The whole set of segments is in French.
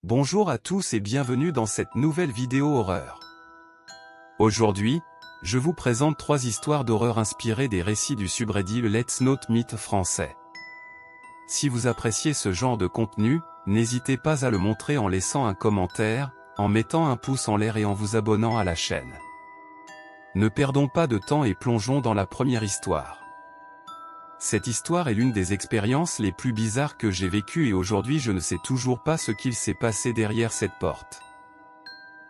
Bonjour à tous et bienvenue dans cette nouvelle vidéo horreur. Aujourd'hui, je vous présente 3 histoires d'horreur inspirées des récits du subreddit Let's Not Meet français. Si vous appréciez ce genre de contenu, n'hésitez pas à le montrer en laissant un commentaire, en mettant un pouce en l'air et en vous abonnant à la chaîne. Ne perdons pas de temps et plongeons dans la première histoire. Cette histoire est l'une des expériences les plus bizarres que j'ai vécues et aujourd'hui je ne sais toujours pas ce qu'il s'est passé derrière cette porte.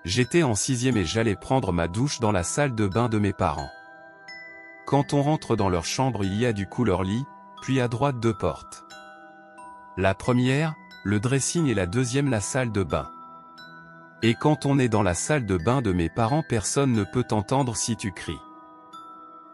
J'étais en 6e et j'allais prendre ma douche dans la salle de bain de mes parents. Quand on rentre dans leur chambre il y a du coup leur lit, puis à droite 2 portes. La première, le dressing et la deuxième la salle de bain. Et quand on est dans la salle de bain de mes parents personne ne peut t'entendre si tu cries.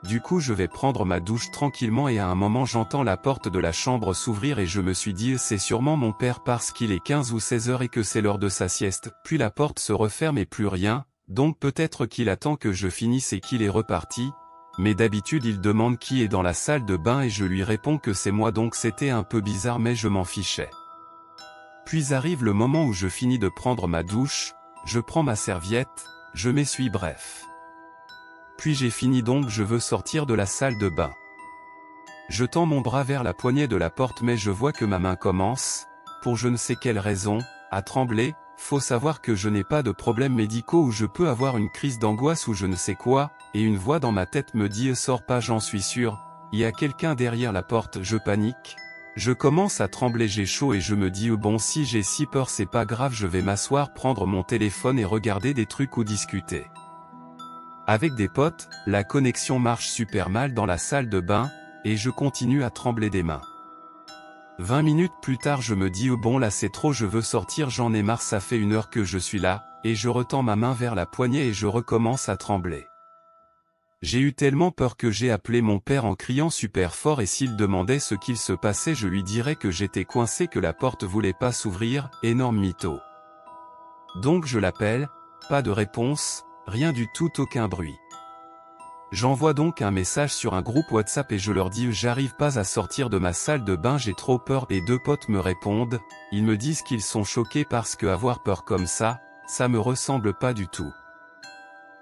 Du coup je vais prendre ma douche tranquillement et à un moment j'entends la porte de la chambre s'ouvrir et je me suis dit c'est sûrement mon père parce qu'il est 15 ou 16 heures et que c'est l'heure de sa sieste, puis la porte se referme et plus rien, donc peut-être qu'il attend que je finisse et qu'il est reparti, mais d'habitude il demande qui est dans la salle de bain et je lui réponds que c'est moi donc c'était un peu bizarre mais je m'en fichais. Puis arrive le moment où je finis de prendre ma douche, je prends ma serviette, je m'essuie bref. Puis j'ai fini donc je veux sortir de la salle de bain. Je tends mon bras vers la poignée de la porte mais je vois que ma main commence, pour je ne sais quelle raison, à trembler. Faut savoir que je n'ai pas de problèmes médicaux où je peux avoir une crise d'angoisse ou je ne sais quoi, et une voix dans ma tête me dit sors pas j'en suis sûr, il y a quelqu'un derrière la porte, je panique. Je commence à trembler j'ai chaud et je me dis bon si j'ai si peur c'est pas grave je vais m'asseoir prendre mon téléphone et regarder des trucs ou discuter. Avec des potes, la connexion marche super mal dans la salle de bain, et je continue à trembler des mains. 20 minutes plus tard je me dis bon là c'est trop je veux sortir j'en ai marre ça fait 1 heure que je suis là, et je retends ma main vers la poignée et je recommence à trembler. J'ai eu tellement peur que j'ai appelé mon père en criant super fort et s'il demandait ce qu'il se passait je lui dirais que j'étais coincé que la porte voulait pas s'ouvrir, énorme mytho. Donc je l'appelle, pas de réponse. Rien du tout, aucun bruit. J'envoie donc un message sur un groupe WhatsApp et je leur dis j'arrive pas à sortir de ma salle de bain j'ai trop peur et 2 potes me répondent, ils me disent qu'ils sont choqués parce que avoir peur comme ça me ressemble pas du tout.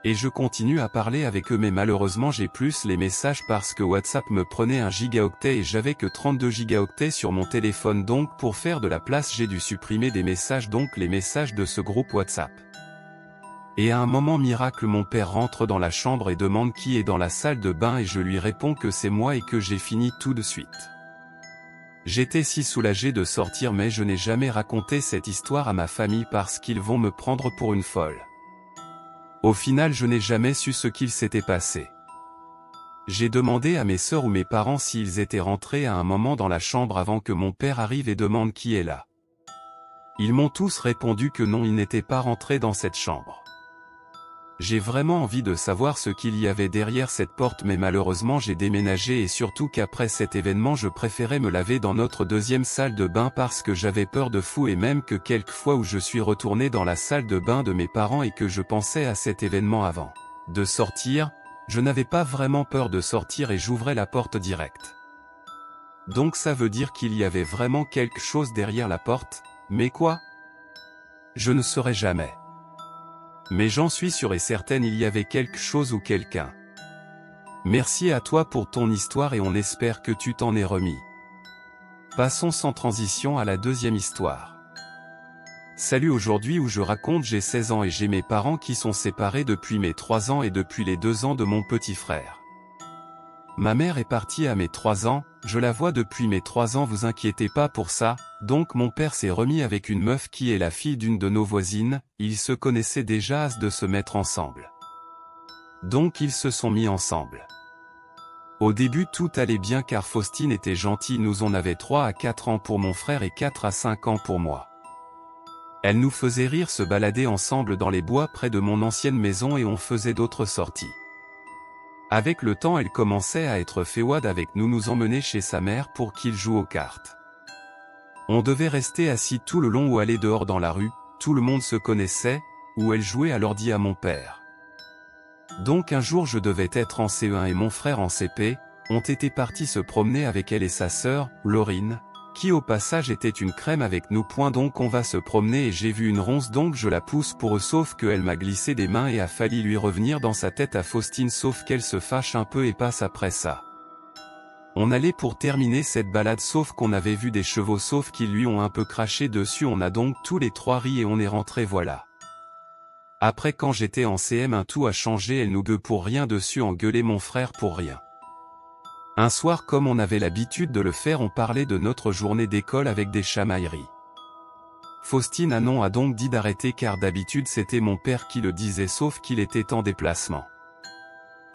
Et je continue à parler avec eux mais malheureusement j'ai plus les messages parce que WhatsApp me prenait 1 gigaoctet et j'avais que 32 gigaoctets sur mon téléphone donc pour faire de la place j'ai dû supprimer des messages donc les messages de ce groupe WhatsApp. Et à un moment miracle mon père rentre dans la chambre et demande qui est dans la salle de bain et je lui réponds que c'est moi et que j'ai fini tout de suite. J'étais si soulagé de sortir mais je n'ai jamais raconté cette histoire à ma famille parce qu'ils vont me prendre pour une folle. Au final je n'ai jamais su ce qu'il s'était passé. J'ai demandé à mes sœurs ou mes parents s'ils étaient rentrés à un moment dans la chambre avant que mon père arrive et demande qui est là. Ils m'ont tous répondu que non ils n'étaient pas rentrés dans cette chambre. J'ai vraiment envie de savoir ce qu'il y avait derrière cette porte mais malheureusement j'ai déménagé et surtout qu'après cet événement je préférais me laver dans notre 2e salle de bain parce que j'avais peur de fou et même que quelques fois où je suis retourné dans la salle de bain de mes parents et que je pensais à cet événement avant de sortir, je n'avais pas vraiment peur de sortir et j'ouvrais la porte direct. Donc ça veut dire qu'il y avait vraiment quelque chose derrière la porte, mais quoi? Je ne saurais jamais. Mais j'en suis sûr et certaine il y avait quelque chose ou quelqu'un. Merci à toi pour ton histoire et on espère que tu t'en es remis. Passons sans transition à la 2e histoire. Salut aujourd'hui où je raconte j'ai 16 ans et j'ai mes parents qui sont séparés depuis mes 3 ans et depuis les 2 ans de mon petit frère. Ma mère est partie à mes 3 ans, je la vois depuis mes 3 ans vous inquiétez pas pour ça, donc mon père s'est remis avec une meuf qui est la fille d'une de nos voisines, ils se connaissaient déjà de se mettre ensemble. Donc ils se sont mis ensemble. Au début tout allait bien car Faustine était gentille nous on avait 3 à 4 ans pour mon frère et 4 à 5 ans pour moi. Elle nous faisait rire se balader ensemble dans les bois près de mon ancienne maison et on faisait d'autres sorties. Avec le temps elle commençait à être féouade avec nous nous emmener chez sa mère pour qu'il joue aux cartes. On devait rester assis tout le long ou aller dehors dans la rue, tout le monde se connaissait, ou elle jouait à l'ordi à mon père. Donc un jour je devais être en CE1 et mon frère en CP, ont été partis se promener avec elle et sa sœur, Laurine, qui au passage était une crème avec nous. Donc on va se promener et j'ai vu une ronce donc je la pousse pour eux sauf qu'elle m'a glissé des mains et a fallu lui revenir dans sa tête à Faustine sauf qu'elle se fâche un peu et passe après ça. On allait pour terminer cette balade sauf qu'on avait vu des chevaux sauf qu'ils lui ont un peu craché dessus on a donc tous les trois ri et on est rentré voilà. Après quand j'étais en CM1 tout a changé elle nous gueule pour rien dessus engueulait mon frère pour rien. Un soir comme on avait l'habitude de le faire on parlait de notre journée d'école avec des chamailleries. Faustine a donc dit d'arrêter car d'habitude c'était mon père qui le disait sauf qu'il était en déplacement.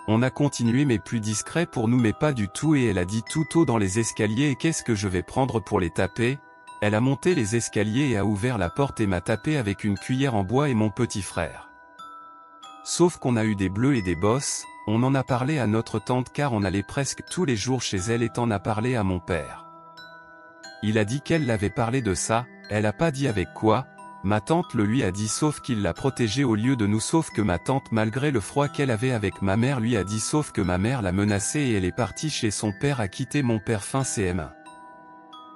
On a continué mais plus discret pour nous mais pas du tout et elle a dit tout haut dans les escaliers et qu'est-ce que je vais prendre pour les taper? Elle a monté les escaliers et a ouvert la porte et m'a tapé avec une cuillère en bois et mon petit frère. Sauf qu'on a eu des bleus et des bosses, on en a parlé à notre tante car on allait presque tous les jours chez elle et en a parlé à mon père. Il a dit qu'elle l'avait parlé de ça, elle a pas dit avec quoi, ma tante le lui a dit sauf qu'il l'a protégé au lieu de nous sauf que ma tante malgré le froid qu'elle avait avec ma mère lui a dit sauf que ma mère l'a menacée et elle est partie chez son père à quitter mon père fin CM1.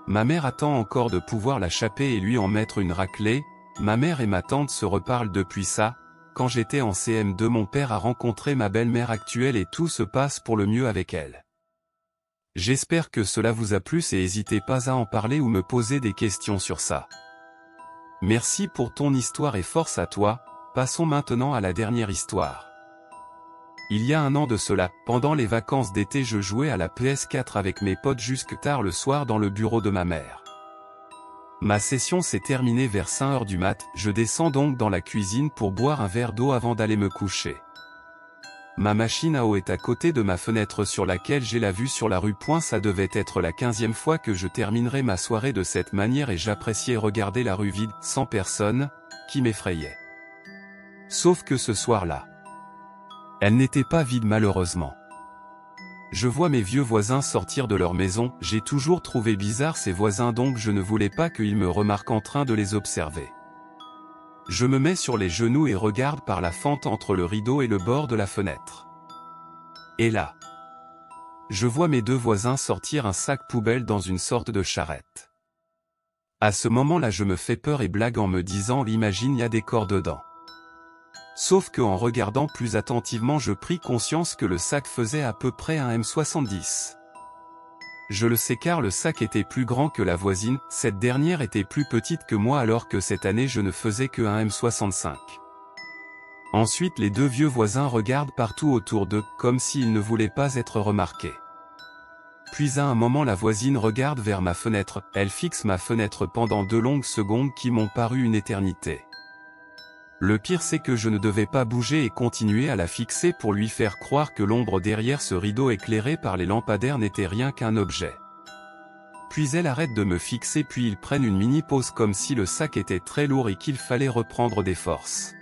Ma mère attend encore de pouvoir la chaper et lui en mettre une raclée, ma mère et ma tante se reparlent depuis ça, quand j'étais en CM2 mon père a rencontré ma belle-mère actuelle et tout se passe pour le mieux avec elle. J'espère que cela vous a plu et n'hésitez pas à en parler ou me poser des questions sur ça. Merci pour ton histoire et force à toi, passons maintenant à la dernière histoire. Il y a un an de cela, pendant les vacances d'été je jouais à la PS4 avec mes potes jusque tard le soir dans le bureau de ma mère. Ma session s'est terminée vers 5h du mat, je descends donc dans la cuisine pour boire un verre d'eau avant d'aller me coucher. Ma machine à eau est à côté de ma fenêtre sur laquelle j'ai la vue sur la rue. Ça devait être la 15e fois que je terminerais ma soirée de cette manière et j'appréciais regarder la rue vide, sans personne, qui m'effrayait. Sauf que ce soir-là, elle n'était pas vide malheureusement. Je vois mes vieux voisins sortir de leur maison, j'ai toujours trouvé bizarre ces voisins donc je ne voulais pas qu'ils me remarquent en train de les observer. Je me mets sur les genoux et regarde par la fente entre le rideau et le bord de la fenêtre. Et là, je vois mes deux voisins sortir un sac poubelle dans une sorte de charrette. À ce moment-là je me fais peur et blague en me disant l'imagine y a des corps dedans. Sauf que en regardant plus attentivement je pris conscience que le sac faisait à peu près 1,70 m. Je le sais car le sac était plus grand que la voisine, cette dernière était plus petite que moi alors que cette année je ne faisais que 1,65 m. Ensuite les deux vieux voisins regardent partout autour d'eux, comme s'ils ne voulaient pas être remarqués. Puis à un moment la voisine regarde vers ma fenêtre, elle fixe ma fenêtre pendant 2 longues secondes qui m'ont paru une éternité. Le pire c'est que je ne devais pas bouger et continuer à la fixer pour lui faire croire que l'ombre derrière ce rideau éclairé par les lampadaires n'était rien qu'un objet. Puis elle arrête de me fixer puis ils prennent une mini pause comme si le sac était très lourd et qu'il fallait reprendre des forces.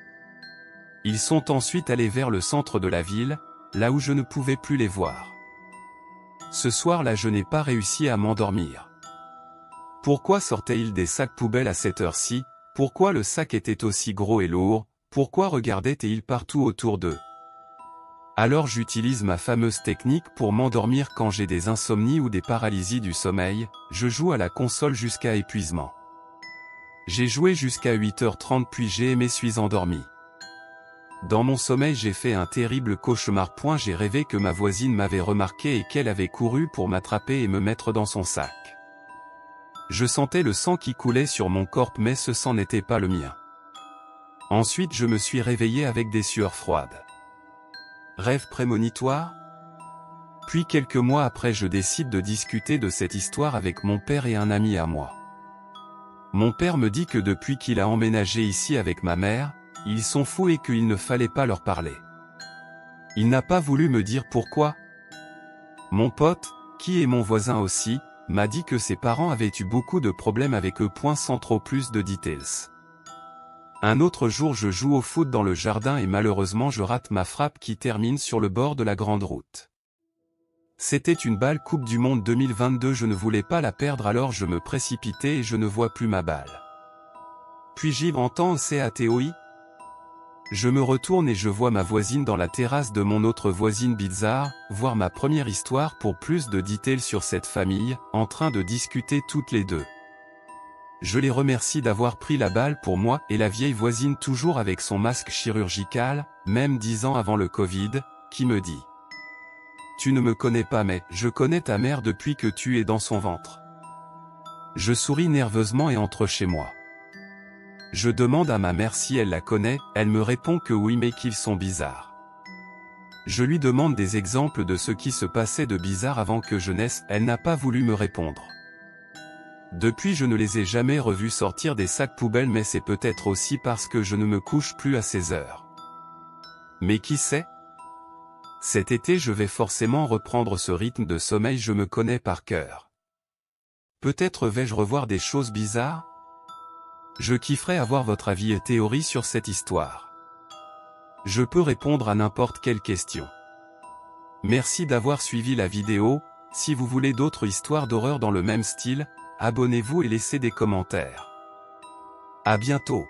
Ils sont ensuite allés vers le centre de la ville, là où je ne pouvais plus les voir. Ce soir-là je n'ai pas réussi à m'endormir. Pourquoi sortaient-ils des sacs poubelles à cette heure-ci? Pourquoi le sac était aussi gros et lourd? Pourquoi regardaient-ils partout autour d'eux? Alors j'utilise ma fameuse technique pour m'endormir quand j'ai des insomnies ou des paralysies du sommeil, je joue à la console jusqu'à épuisement. J'ai joué jusqu'à 8h30 puis me suis endormi. Dans mon sommeil j'ai fait un terrible cauchemar. J'ai rêvé que ma voisine m'avait remarqué et qu'elle avait couru pour m'attraper et me mettre dans son sac. Je sentais le sang qui coulait sur mon corps mais ce sang n'était pas le mien. Ensuite je me suis réveillé avec des sueurs froides. Rêve prémonitoire? Puis quelques mois après je décide de discuter de cette histoire avec mon père et un ami à moi. Mon père me dit que depuis qu'il a emménagé ici avec ma mère, ils sont fous et qu'il ne fallait pas leur parler. Il n'a pas voulu me dire pourquoi. Mon pote, qui est mon voisin aussi, m'a dit que ses parents avaient eu beaucoup de problèmes avec eux. Sans trop plus de details. Un autre jour je joue au foot dans le jardin et malheureusement je rate ma frappe qui termine sur le bord de la grande route. C'était une balle Coupe du Monde 2022, je ne voulais pas la perdre alors je me précipitais et je ne vois plus ma balle. Puis j'entends CATOI. Je me retourne et je vois ma voisine dans la terrasse de mon autre voisine bizarre, voir ma première histoire pour plus de détails sur cette famille, en train de discuter toutes les deux. Je les remercie d'avoir pris la balle pour moi et la vieille voisine toujours avec son masque chirurgical, même 10 ans avant le Covid, qui me dit: Tu ne me connais pas mais je connais ta mère depuis que tu es dans son ventre. Je souris nerveusement et entre chez moi. Je demande à ma mère si elle la connaît, elle me répond que oui mais qu'ils sont bizarres. Je lui demande des exemples de ce qui se passait de bizarre avant que je naisse, elle n'a pas voulu me répondre. Depuis je ne les ai jamais revus sortir des sacs poubelles mais c'est peut-être aussi parce que je ne me couche plus à ces heures. Mais qui sait? Cet été je vais forcément reprendre ce rythme de sommeil, je me connais par cœur. Peut-être vais-je revoir des choses bizarres? Je kifferais avoir votre avis et théorie sur cette histoire. Je peux répondre à n'importe quelle question. Merci d'avoir suivi la vidéo. Si vous voulez d'autres histoires d'horreur dans le même style, abonnez-vous et laissez des commentaires. À bientôt.